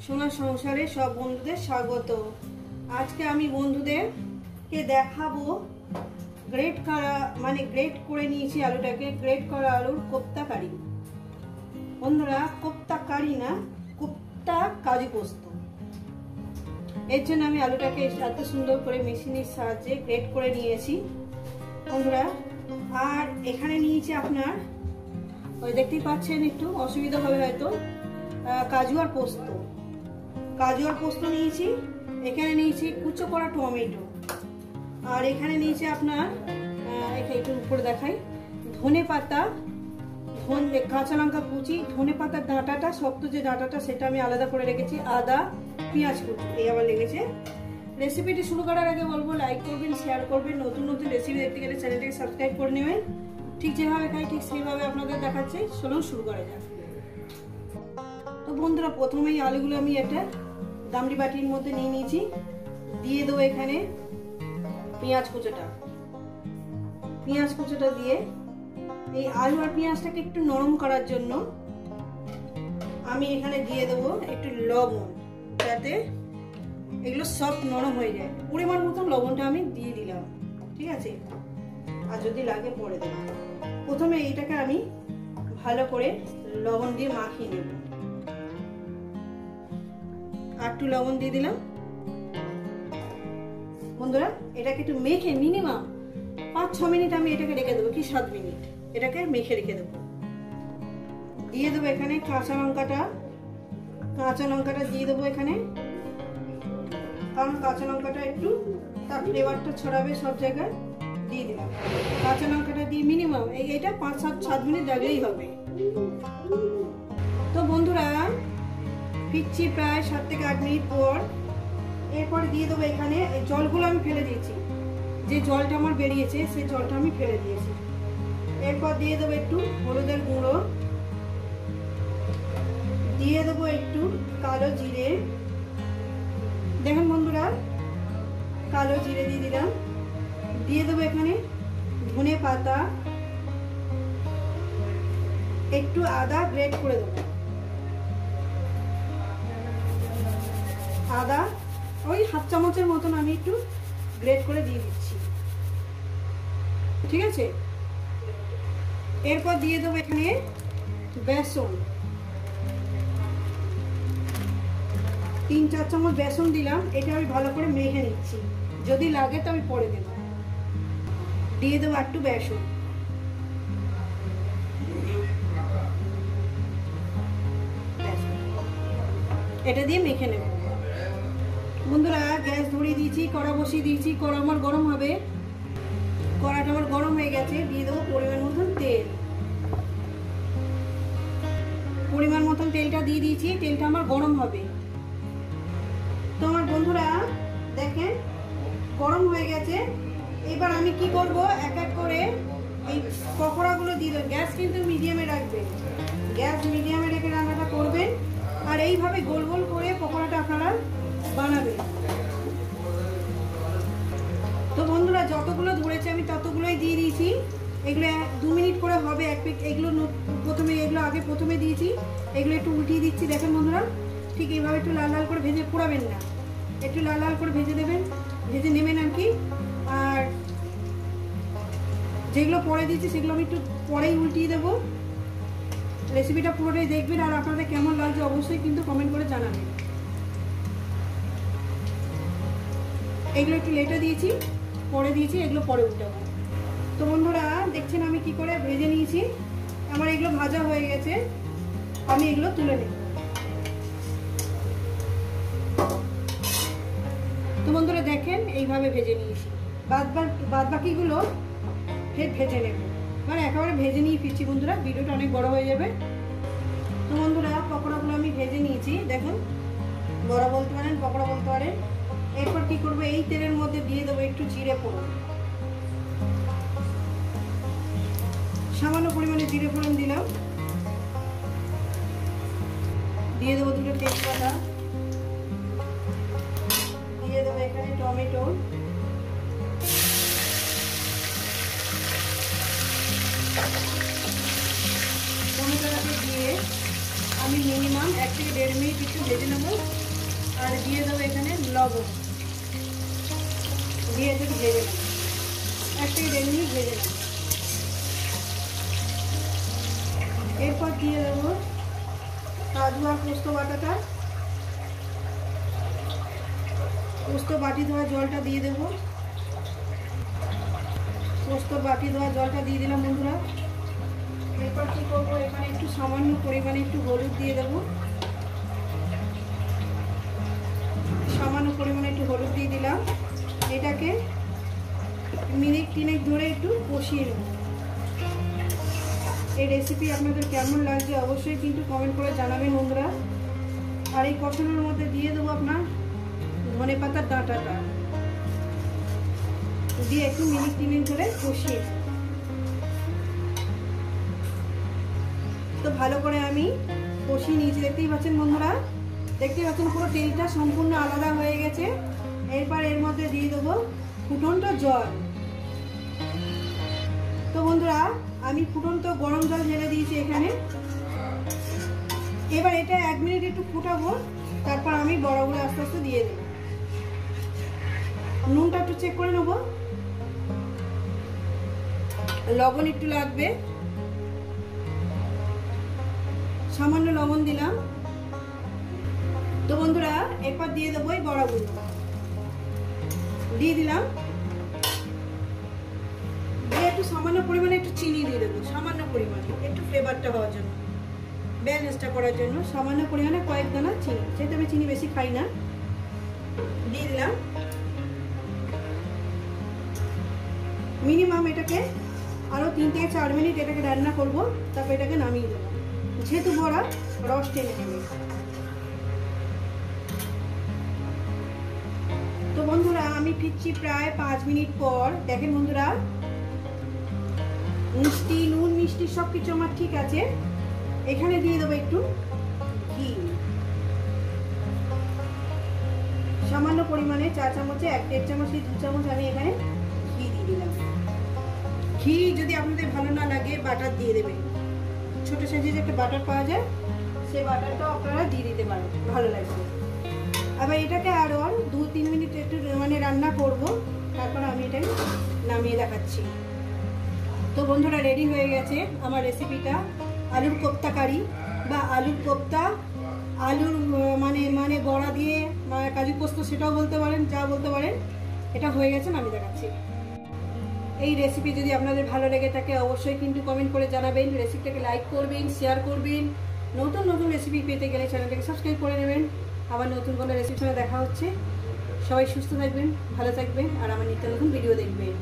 সোনা সংসারে সব বন্ধুদের স্বাগত। আজকে আমি বন্ধুদেরকে দেখাবো গ্রেট করা গ্রেট করে নিয়েছি আলুটাকে, গ্রেট করা আলুর কোপ্তা কারি। বন্ধুরা, কোপ্তা কারি না, কোপ্তা কাজু পোস্ত। এর জন্য আমি আলুটাকে এত সুন্দর করে মেশিনের সাহায্যে গ্রেট করে নিয়েছি বন্ধুরা। আর এখানে নিয়েছি আপনার ওই দেখতেই পাচ্ছেন, একটু অসুবিধা হবে হয়তো, কাজু আর পোস্ত নিয়েছি। এখানে নিয়েছি কুচো করা টমেটো, আর এখানে নিয়েছি আপনার একটু উপরে দেখাই ধনে পাতা, কাঁচা লঙ্কা কুচি, ধনে পাতার ডাঁটাটা, শক্ত যে ডাঁটাটা সেটা আমি আলাদা করে রেখেছি, আদা, পেঁয়াজ কুচি এই আবার লেগেছে। রেসিপিটি শুরু করার আগে বলবো লাইক করবেন, শেয়ার করবেন, নতুন নতুন রেসিপি দেখতে গেলে চ্যানেলটাকে সাবস্ক্রাইব করে নেবেন। ঠিক যেভাবে খাই ঠিক সেইভাবে আপনাদের দেখাচ্ছি। চলুন শুরু করা যাক। তো বন্ধুরা, প্রথমেই আলুগুলো আমি একটা গামলি বাটির মধ্যে নিয়ে নিয়েছি। দিয়ে দেবো এখানে পেঁয়াজ কুচোটা দিয়ে এই আলু আর পেঁয়াজটাকে একটু নরম করার জন্য আমি এখানে দিয়ে দেবো একটু লবণ, যাতে এগুলো সব নরম হয়ে যায়। পরিমাণ মতো লবণটা আমি দিয়ে দিলাম, ঠিক আছে? আর যদি লাগে পরে দেব। প্রথমে এইটাকে আমি ভালো করে লবণ দিয়ে মাখিয়ে নেব। আর একটু লবণ দিয়ে দিলাম বন্ধুরা। এটাকে একটু মেখে মিনিমাম 5-6 মিনিট আমি এটাকে রেখে দেবো, কি 7 মিনিট এটাকে মেখে রেখে দেবো। দিয়ে দেবো এখানে কাঁচা লঙ্কাটা দিয়ে দেবো এখানে, কারণ কাঁচা লঙ্কাটা একটু তার ফ্লেভারটা ছড়াবে সব জায়গায়। দিয়ে দিলাম কাঁচা লঙ্কাটা দিয়ে মিনিমাম এইটা 5-7 মিনিট রাখলেই হবে। তো বন্ধুরা, ফিরছি প্রায় 7 থেকে 8 মিনিট পর। এরপরে দিয়ে দেবো এখানে এই জলগুলো আমি ফেলে দিয়েছি, যে জলটা আমার বেরিয়েছে সেই জলটা আমি ফেলে দিয়েছি। এরপর দিয়ে দেবো একটু হলুদের গুঁড়ো, দিয়ে দেবো একটু কালো জিরে। দেখুন বন্ধুরা, কালো জিরে দিয়ে দিলাম। দিয়ে দেবো এখানে ধনে পাতা, একটু আদা গ্রেট করে দেবো, আদা ওই 1/2 চামচের মতন আমি একটু গ্রেট করে দিয়ে দিচ্ছি, ঠিক আছে? এরপর দিয়ে দেবো এখানে বেসন, 3-4 চামচ বেসন দিলাম। এটা আমি ভালো করে মেখে নিচ্ছি, যদি লাগে তো আমি পরে দেবো। দিয়ে দেবো একটু বেসন, এটা দিয়ে মেখে নেব বন্ধুরা। গ্যাস ধরিয়ে দিয়েছি, কড়া বসিয়ে দিয়েছি, কড়া আমার গরম হবে। কড়াটা আমার গরম হয়ে গেছে। দিয়ে দেবো পরিমাণ মতন তেলটা দিয়ে দিয়েছি। তেলটা আমার গরম হবে। তো আমার বন্ধুরা দেখেন গরম হয়ে গেছে। এবার আমি কি করব, এক এক করে এই পকোড়াগুলো দিয়ে দেবো। গ্যাস কিন্তু মিডিয়ামে রাখবেন, গ্যাস মিডিয়ামে রেখে রান্নাটা করবেন। আর এইভাবে গোল গোল করে পকোড়াটা আপনারা বানাবেন। তো বন্ধুরা, যতগুলো ধরেছে আমি ততগুলোই দিয়ে দিয়েছি। এগুলো 2 মিনিট করে হবে এক পিক। এগুলো প্রথমে দিয়েছি, এগুলো একটু উল্টিয়ে দিচ্ছি। দেখেন বন্ধুরা, ঠিক এইভাবে একটু লাল লাল করে ভেজে পোড়াবেন না, একটু লাল লাল করে ভেজে নেবেন আর কি। আর যেগুলো পরে দিয়েছি সেগুলো আমি একটু পরেই উল্টিয়ে দেবো। রেসিপিটা পুরোটাই দেখবেন, আর আপনাদের কেমন লাগছে অবশ্যই কিন্তু কমেন্ট করে জানাবেন। এগুলো একটু লেটে দিয়েছি, পরে দিয়েছি, এগুলো পরে উল্টাবো। তো বন্ধুরা দেখছেন আমি কি করে ভেজে নিয়েছি। আমার এগুলো ভাজা হয়ে গেছে, আমি এগুলো তুলে নেব। তো বন্ধুরা দেখেন এইভাবে ভেজে নিয়েছি। বাদ বাকিগুলো ফের ভেজে নেব, মানে একেবারে ভেজে নিয়ে ফিরছি বন্ধুরা, ভিডিওটা অনেক বড় হয়ে যাবে। তো বন্ধুরা, পকোড়াগুলো আমি ভেজে নিয়েছি। দেখুন, বড়া বলতে পারেন, পকোড়া বলতে পারেন। এরপর কি করবো, এই তেলের মধ্যে দিয়ে দেবো একটু জিরে ফোড়ন, সামান্য পরিমাণে জিরে ফোড়ন দিলাম। দিয়ে দেবো 2টো তেজপাতা, দিয়ে দেবো এখানে টমেটো, টমেটোটাকে দিয়ে আমি মিনিমাম 1 থেকে 1.5 মিনিট একটু ভেজে নেবো। আর দিয়ে দেবো এখানে লবণ, দিয়ে একটু ভেজে নেবো, 1 থেকে 1.5 মিনিট ভেজে নেবো। এরপর দিয়ে দেবো কাজু আর পোস্ত বাটাটা, পোস্ত বাটি ধোয়া জলটা দিয়ে দেবো, পোস্ত বাটি ধোয়া জলটা দিয়ে দিলাম বন্ধুরা। এরপর কী করবো, এখানে একটু সামান্য পরিমাণে একটু হলুদ দিয়ে দেবো, সামান্য পরিমাণে একটু হলুদ দিয়ে দিলাম। এটাকে মিনিট 3 ধরে একটু কষিয়ে নেব। এই রেসিপি আপনাদের কেমন লাগছে অবশ্যই কিন্তু কমেন্ট করে জানাবেন বন্ধুরা। আর এই কষানোর মধ্যে দিয়ে দেবো আপনার ধনেপাতার ডাঁটাটা দিয়ে একটু মিনিট 3 ধরে কষিয়ে। তো ভালো করে আমি কষিয়ে নিয়েছি, দেখতেই পাচ্ছেন বন্ধুরা, দেখতেই পাচ্ছেন পুরো তেলটা সম্পূর্ণ আলাদা হয়ে গেছে। এরপর এর মধ্যে দিয়ে দেবো ফুটন্ত জল। তো বন্ধুরা আমি ফুটন্ত গরম জল ঢেলে দিয়েছি এখানে। এবার এটা 1 মিনিট একটু ফুটাবো, তারপর আমি বড়াগুলো আস্তে আস্তে দিয়ে দেবো। নুনটা একটু চেক করে নেবো, লবণ একটু লাগবে, সামান্য লবণ দিলাম। তো বন্ধুরা এরপর দিয়ে দেবো এই বড়াগুলো, দিয়ে দিলাম। দিয়ে একটু সামান্য পরিমাণে একটু চিনি দিয়ে দেবো, সামান্য পরিমাণে একটু ফ্লেভারটা হওয়ার জন্য, ব্যালেন্সটা করার জন্য সামান্য পরিমাণে কয়েক দানা চিনি, যেহেতু আমি চিনি বেশি খাই না। দিয়ে দিলাম। মিনিমাম এটাকে আরও 3 থেকে 4 মিনিট এটাকে রান্না করব, তারপর এটাকে নামিয়ে দেবো, যেহেতু বড়া রস টেনে নেবে। তো বন্ধুরা আমি ফিরছি প্রায় 5 মিনিট পর। দেখেন বন্ধুরা মিষ্টি, নুন মিষ্টি সব কিছু আমার ঠিক আছে। এখানে দিয়ে দেবো একটু ঘি, সামান্য পরিমাণে 4 চামচে 1.5 চামচ 2 চামচ আমি এখানে ঘি দিয়ে দিলাম। ঘি যদি আপনাদের ভালো না লাগে বাটার দিয়ে দেবেন, ছোটো সাইজের একটা বাটার পাওয়া যায়, সেই বাটারটাও আপনারা দিয়ে দিতে পারেন, ভালো লাগবে। আবার এটাকে আরও 2-3 মিনিট একটু মানে রান্না করব, তারপর আমি এটাকে নামিয়ে দেখাচ্ছি। তো বন্ধুরা রেডি হয়ে গেছে আমার রেসিপিটা, আলুর কোপ্তা কারি বা আলুর কোপ্তা, আলুর মানে বড়া দিয়ে কাজু পোস্ত সেটাও বলতে পারেন, যা বলতে পারেন। এটা হয়ে গেছে, আমি দেখাচ্ছি। এই রেসিপি যদি আপনাদের ভালো লেগে থাকে অবশ্যই কিন্তু কমেন্ট করে জানাবেন, রেসিপিটাকে লাইক করবেন, শেয়ার করবেন। নতুন নতুন রেসিপি পেতে গেলে চ্যানেলটাকে সাবস্ক্রাইব করে নেবেন। আবার নতুন কোনো রেসিপির সঙ্গে দেখা হচ্ছে। সবাই সুস্থ থাকবেন, ভালো থাকবেন, আর আমার নিত্য নতুন ভিডিও দেখবেন।